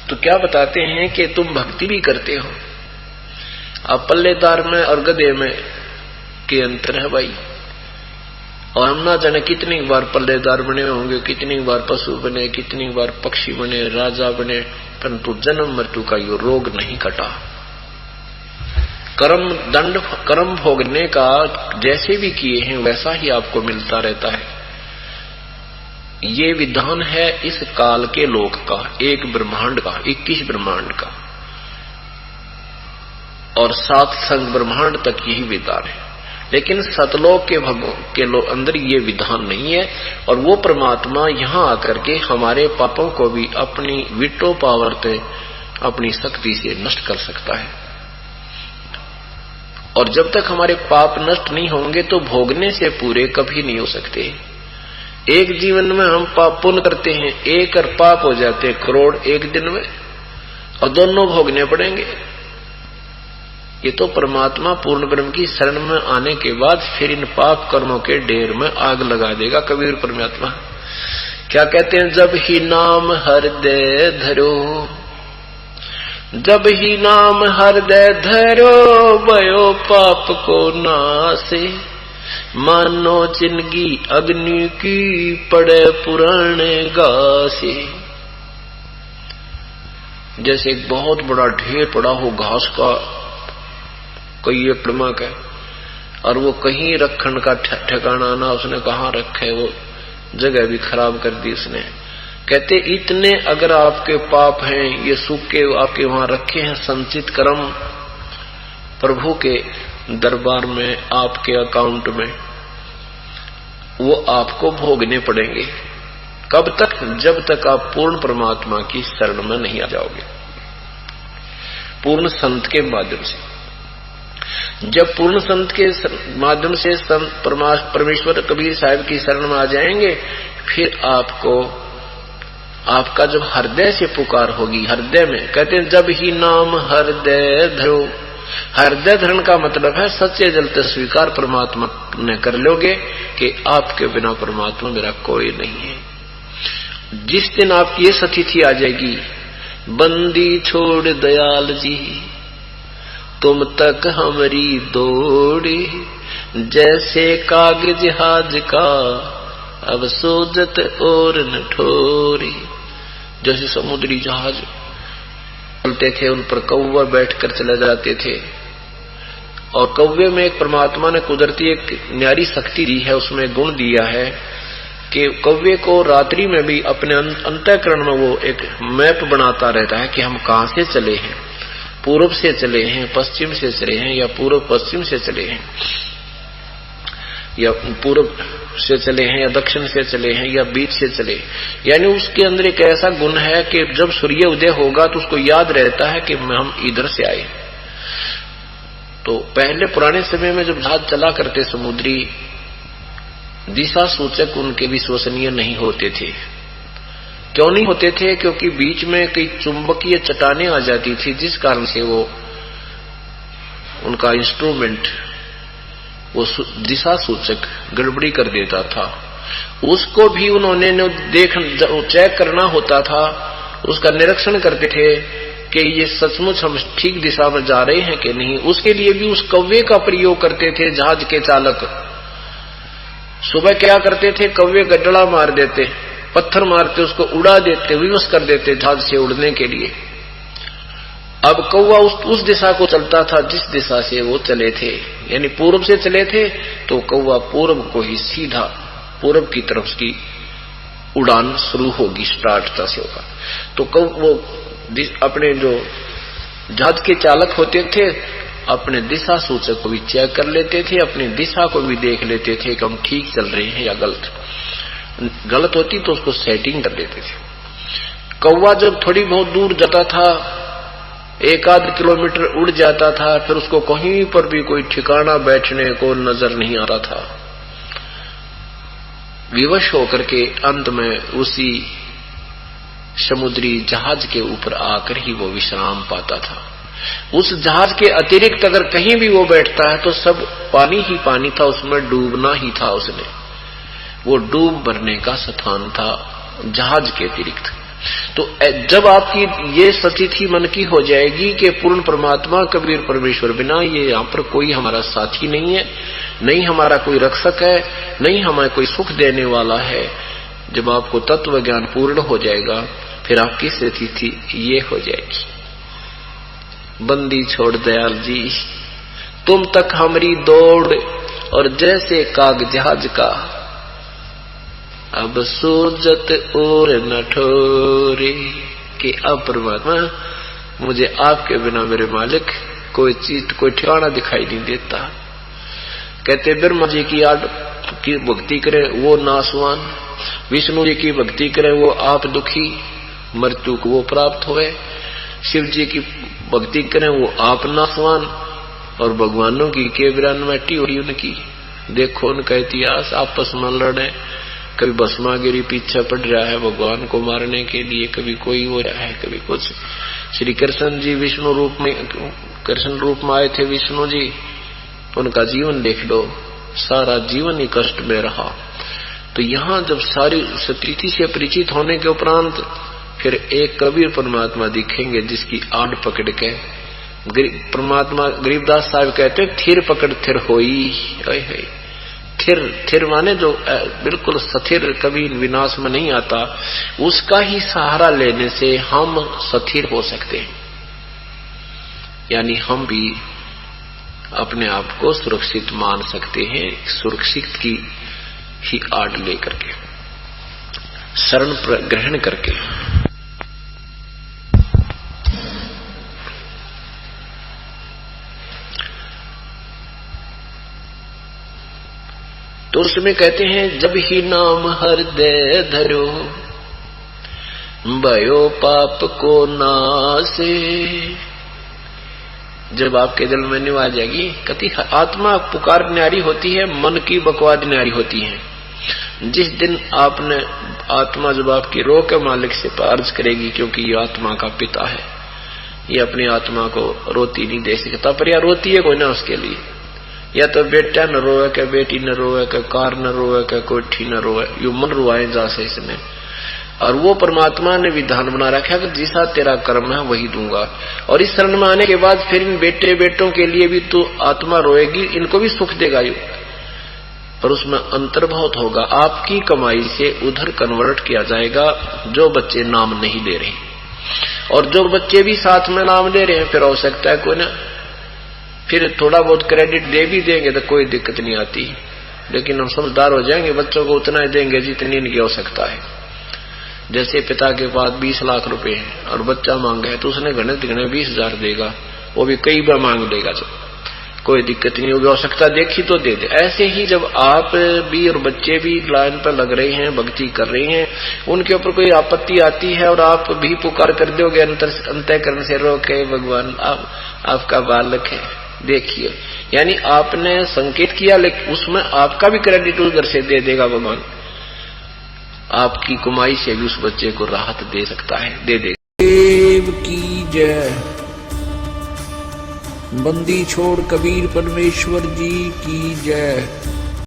तो क्या बताते हैं कि तुम भक्ति भी करते हो। अब पल्लेदार में और गधे में के अंतर है भाई। और हम ना जाने कितनी बार पल्लेदार बने होंगे, कितनी बार पशु बने, कितनी बार पक्षी बने, राजा बने, परंतु जन्म मृत्यु का ये रोग नहीं कटा। कर्म भोगने का जैसे भी किए हैं वैसा ही आपको मिलता रहता है। ये विधान है इस काल के लोक का, एक ब्रह्मांड का, 21 ब्रह्मांड का, और 7 संग ब्रह्मांड तक यही विधान है। लेकिन सतलोक के अंदर ये विधान नहीं है। और वो परमात्मा यहाँ आकर के हमारे पापों को भी अपनी विटो पावर से, अपनी शक्ति से नष्ट कर सकता है। और जब तक हमारे पाप नष्ट नहीं होंगे तो भोगने से पूरे कभी नहीं हो सकते। एक जीवन में हम पाप पुण्य करते हैं, एक और पाप हो जाते हैं करोड़ एक दिन में, और दोनों भोगने पड़ेंगे। ये तो परमात्मा पूर्ण ब्रह्म की शरण में आने के बाद फिर इन पाप कर्मों के ढेर में आग लगा देगा। कबीर परमात्मा क्या कहते हैं, जब ही नाम हृदय धरो, जब ही नाम हृदय धरो, भयो पाप को नासे, मानो जिंदगी अग्नि की पड़े पुराने गासे। जैसे एक बहुत बड़ा ढेर पड़ा हो घास का, कोई ये प्रमाक है, और वो कहीं रखने का ठिकाना ना, उसने कहाँ रखे, वो जगह भी खराब कर दी उसने। कहते इतने अगर आपके पाप हैं, ये सूखे आपके वहां रखे हैं संचित कर्म प्रभु के दरबार में, आपके अकाउंट में, वो आपको भोगने पड़ेंगे। कब तक? जब तक आप पूर्ण परमात्मा की शरण में नहीं आ जाओगे, पूर्ण संत के माध्यम से। जब पूर्ण संत के माध्यम से संत परमेश्वर कबीर साहिब की शरण में आ जाएंगे, फिर आपका जब हृदय से पुकार होगी, हृदय में, कहते हैं जब ही नाम हृदय धरो। हृदय धरण का मतलब है सच्चे जल से स्वीकार परमात्मा ने कर लोगे कि आपके बिना परमात्मा मेरा कोई नहीं है। जिस दिन आपकी ये सतिथि आ जाएगी, बंदी छोड़ दयाल जी, तुम तक हमारी दौड़ी, जैसे कागज जहाज का अब सोजत और न ठोरी। जैसे समुद्री जहाज चलते थे, उन पर कौवा बैठकर चले जाते थे, और कौवे में एक परमात्मा ने कुदरती एक न्यारी शक्ति दी है, उसमें गुण दिया है कि कौवे को रात्रि में भी अपने अंतःकरण में वो एक मैप बनाता रहता है कि हम कहाँ से चले हैं, पूर्व से चले हैं, पश्चिम से चले हैं, या पूर्व पश्चिम से चले हैं, या पूर्व से चले हैं, या दक्षिण से चले हैं, या बीच से चले। यानी उसके अंदर एक ऐसा गुण है कि जब सूर्य उदय होगा तो उसको याद रहता है कि हम इधर से आए। तो पहले पुराने समय में जब जहाज चला करते समुद्री, दिशा सूचक उनके विश्वसनीय नहीं होते थे। क्यों नहीं होते थे? क्योंकि बीच में कई चुंबकीय चट्टानें आ जाती थी, जिस कारण से वो उनका इंस्ट्रूमेंट वो दिशा सूचक गड़बड़ी कर देता था। उसको भी उन्होंने चेक करना होता था, उसका निरीक्षण करते थे कि ये सचमुच हम ठीक दिशा में जा रहे हैं कि नहीं। उसके लिए भी उस कौवे का प्रयोग करते थे जहाज के चालक। सुबह क्या करते थे, कौवे गड्ढा मार देते, पत्थर मारते, उसको उड़ा देते, विवश कर देते जहाज से उड़ने के लिए। अब कौवा उस दिशा को चलता था जिस दिशा से वो चले थे, यानी पूर्व से चले थे तो कौवा पूर्व को ही सीधा पूर्व की तरफ की उड़ान शुरू होगी, स्टार्ट से होगा। तो वो अपने जो जहाज के चालक होते थे अपने दिशा सूचक को भी चेक कर लेते थे, अपनी दिशा को भी देख लेते थे कि हम ठीक चल रहे हैं या गलत होती तो उसको सेटिंग कर देते थे। कौवा जब थोड़ी बहुत दूर जाता था, 1-8 किलोमीटर उड़ जाता था, फिर उसको कहीं पर भी कोई ठिकाना बैठने को नजर नहीं आ रहा था। विवश होकर के अंत में उसी समुद्री जहाज के ऊपर आकर ही वो विश्राम पाता था। उस जहाज के अतिरिक्त अगर कहीं भी वो बैठता है तो सब पानी ही पानी था, उसमें डूबना ही था। उसने वो डूब मरने का स्थान था जहाज के अतिरिक्त। तो जब आपकी ये स्थिति मन की हो जाएगी कि पूर्ण परमात्मा कबीर परमेश्वर बिना ये यहाँ पर कोई हमारा साथी नहीं है, नहीं हमारा कोई रक्षक है, नहीं हमें कोई सुख देने वाला है, जब आपको तत्व ज्ञान पूर्ण हो जाएगा फिर आपकी स्थिति ये हो जाएगी। बंदी छोड़ दयाल जी, तुम तक हमारी दौड़ और जैसे काग जहाज का, अब सूरजत और न ठोरे। कि अब परमात्मा मुझे आपके बिना मेरे मालिक कोई चीज कोई ठिकाना दिखाई नहीं देता। कहते ब्रह्मा जी की भक्ति करें वो नासवान, विष्णु जी की भक्ति करें वो आप दुखी, मृत्यु को वो प्राप्त हुए, शिव जी की भक्ति करें वो आप नासवान, और भगवानों की के विरानमेटी हो रही उनकी। देखो उनका इतिहास, आपस में लड़े, कभी भस्मागिरी पीछे पड़ रहा है भगवान को मारने के लिए, कभी कोई हो रहा है, कभी कुछ। श्री कृष्ण जी विष्णु रूप में, कृष्ण रूप में आए थे विष्णु जी, उनका जीवन देख लो, सारा जीवन ही कष्ट में रहा। तो यहाँ जब सारी स्थिति से परिचित होने के उपरांत फिर एक कबीर परमात्मा दिखेंगे जिसकी आड़ पकड़ के परमात्मा गरीबदास साहब कहते थिर पकड़ थिर होई। थिर थिर माने जो बिल्कुल स्थिर, कभी विनाश में नहीं आता, उसका ही सहारा लेने से हम स्थिर हो सकते हैं। यानी हम भी अपने आप को सुरक्षित मान सकते हैं, सुरक्षित की ही आड़ लेकर के, शरण ग्रहण करके। तो उसमें कहते हैं जब ही नाम हृदय धरो भयो पाप को नासे। जब आपके दिल में निभा जाएगी, कति आत्मा पुकार न्यारी होती है, मन की बकवाद न्यारी होती है। जिस दिन आपने आत्मा जब आपकी रो के मालिक से अर्ज करेगी, क्योंकि ये आत्मा का पिता है, ये अपनी आत्मा को रोती नहीं दे सकता, पर यह रोती है कोई ना उसके लिए। या तो बेटा न रोए, क्या बेटी न रोए, क्या कार न रोए, क्या कोठी न रोए, यू मन रुआए जा से इसमें। और वो परमात्मा ने विधान बना रखा है कि जैसा तेरा कर्म है वही दूंगा। और इस शरण में आने के बाद फिर इन बेटे बेटों के लिए भी तो आत्मा रोएगी, इनको भी सुख देगा यू, पर उसमें अंतर बहुत होगा। आपकी कमाई से उधर कन्वर्ट किया जाएगा जो बच्चे नाम नहीं ले रहे, और जो बच्चे भी साथ में नाम ले रहे हैं फिर हो सकता है कोई ना, फिर थोड़ा बहुत क्रेडिट दे भी देंगे तो कोई दिक्कत नहीं आती, लेकिन हम समझदार हो जाएंगे, बच्चों को उतना ही देंगे जितनी इनकी आवश्यकता है। जैसे पिता के पास 20 लाख रुपए हैं और बच्चा मांगा है तो उसने घने 20,000 देगा, वो भी कई बार मांग लेगा, जब कोई दिक्कत नहीं होगी, आवश्यकता देखी तो दे दे। ऐसे ही जब आप भी और बच्चे भी लाइन पर लग रहे हैं, भक्ति कर रहे हैं, उनके ऊपर कोई आपत्ति आती है और आप भी पुकार कर दोगे अंतःकरण से, रोके भगवान आपका बालक है देखिए, यानी आपने संकेत किया, लेकिन उसमें आपका भी क्रेडिट उधर से दे देगा भगवान, आपकी कमाई से भी उस बच्चे को राहत दे सकता है, दे देगा। देव की जय। बंदी छोड़ कबीर परमेश्वर जी की जय।